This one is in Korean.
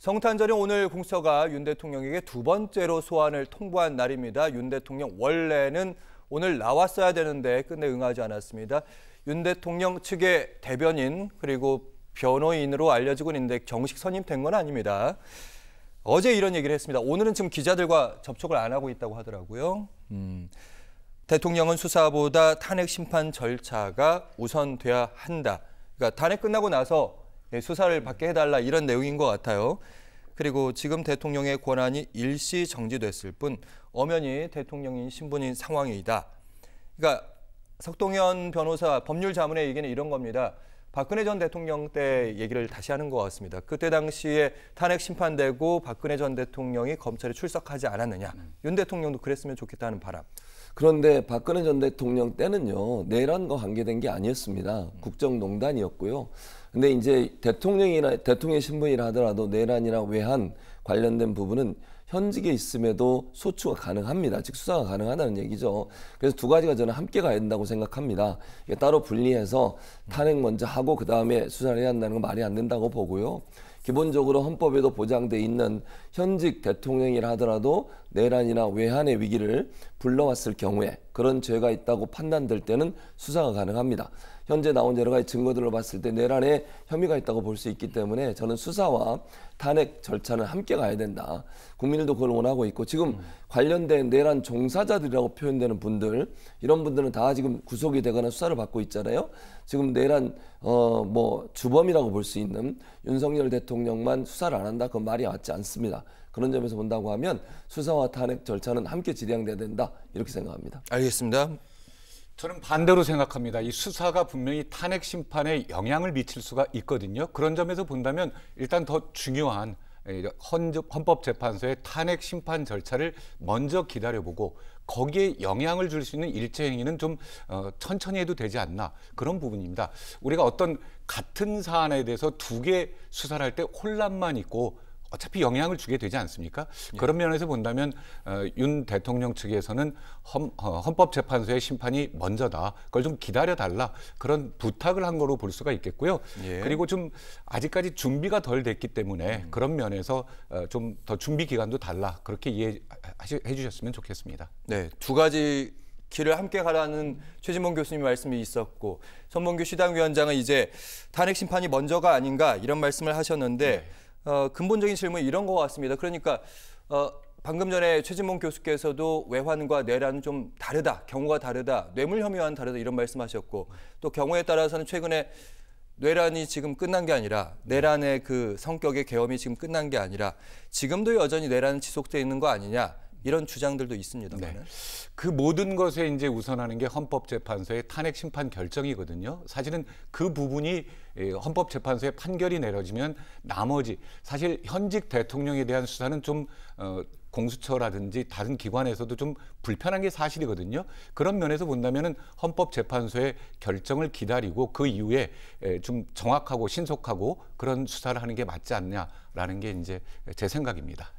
성탄절인 오늘 공수처가 윤 대통령에게 두 번째로 소환을 통보한 날입니다. 윤 대통령 원래는 오늘 나왔어야 되는데 끝내 응하지 않았습니다. 윤 대통령 측의 대변인 그리고 변호인으로 알려지고 있는데 정식 선임된 건 아닙니다. 어제 이런 얘기를 했습니다. 오늘은 지금 기자들과 접촉을 안 하고 있다고 하더라고요. 대통령은 수사보다 탄핵 심판 절차가 우선돼야 한다. 그러니까 탄핵 끝나고 나서 수사를 받게 해달라 이런 내용인 것 같아요. 그리고 지금 대통령의 권한이 일시 정지됐을 뿐 엄연히 대통령인 신분인 상황이다. 그러니까 석동현 변호사 법률 자문의 얘기는 이런 겁니다. 박근혜 전 대통령 때 얘기를 다시 하는 것 같습니다. 그때 당시에 탄핵 심판되고 박근혜 전 대통령이 검찰에 출석하지 않았느냐. 윤 대통령도 그랬으면 좋겠다는 바람. 그런데 박근혜 전 대통령 때는요, 내란과 관계된 게 아니었습니다. 국정농단이었고요. 근데 이제 대통령 신분이라 하더라도 내란이나 외환 관련된 부분은 현직에 있음에도 소추가 가능합니다. 즉 수사가 가능하다는 얘기죠. 그래서 두 가지가 저는 함께 가야 된다고 생각합니다. 이게 따로 분리해서 탄핵 먼저 하고 그다음에 수사를 해야 한다는 건 말이 안 된다고 보고요. 기본적으로 헌법에도 보장돼 있는 현직 대통령이라 하더라도 내란이나 외환의 위기를 불러왔을 경우에 그런 죄가 있다고 판단될 때는 수사가 가능합니다. 현재 나온 여러 가지 증거들로 봤을 때 내란에 혐의가 있다고 볼 수 있기 때문에 저는 수사와 탄핵 절차는 함께 가야 된다. 국민들도 그걸 원하고 있고 지금 관련된 내란 종사자들이라고 표현되는 분들 이런 분들은 다 지금 구속이 되거나 수사를 받고 있잖아요. 지금 내란 주범이라고 볼 수 있는 윤석열 대통령만 수사를 안 한다. 그건 말이 맞지 않습니다. 그런 점에서 본다고 하면 수사와 탄핵 절차는 함께 진행돼야 된다. 이렇게 생각합니다. 알겠습니다. 저는 반대로 생각합니다. 이 수사가 분명히 탄핵 심판에 영향을 미칠 수가 있거든요. 그런 점에서 본다면 일단 더 중요한 헌법재판소의 탄핵 심판 절차를 먼저 기다려보고 거기에 영향을 줄 수 있는 일체 행위는 좀 천천히 해도 되지 않나 그런 부분입니다. 우리가 어떤 같은 사안에 대해서 두 개 수사를 할 때 혼란만 있고 어차피 영향을 주게 되지 않습니까? 예. 그런 면에서 본다면 윤 대통령 측에서는 헌법재판소의 심판이 먼저다. 그걸 좀 기다려달라. 그런 부탁을 한 거로 볼 수가 있겠고요. 예. 그리고 좀 아직까지 준비가 덜 됐기 때문에 그런 면에서 좀 더 준비 기간도 달라. 그렇게 이해해 주셨으면 좋겠습니다. 네, 두 가지 길을 함께 가라는 최진봉 교수님 말씀이 있었고 손범규 시당위원장은 이제 탄핵 심판이 먼저가 아닌가 이런 말씀을 하셨는데 근본적인 질문이 이런 것 같습니다. 그러니까 방금 전에 최진봉 교수께서도 외환과 내란은 좀 다르다, 경우가 다르다, 뇌물 혐의와는 다르다 이런 말씀하셨고 또 경우에 따라서는 최근에 내란이 지금 끝난 게 아니라 내란의 그 성격의 계엄이 지금 끝난 게 아니라 지금도 여전히 내란은 지속되어 있는 거 아니냐. 이런 주장들도 있습니다. 네. 그 모든 것에 이제 우선하는 게 헌법재판소의 탄핵 심판 결정이거든요. 사실은 그 부분이 헌법재판소의 판결이 내려지면 나머지 사실 현직 대통령에 대한 수사는 좀 공수처라든지 다른 기관에서도 좀 불편한 게 사실이거든요. 그런 면에서 본다면은 헌법재판소의 결정을 기다리고 그 이후에 좀 정확하고 신속하고 그런 수사를 하는 게 맞지 않냐라는 게 이제 제 생각입니다.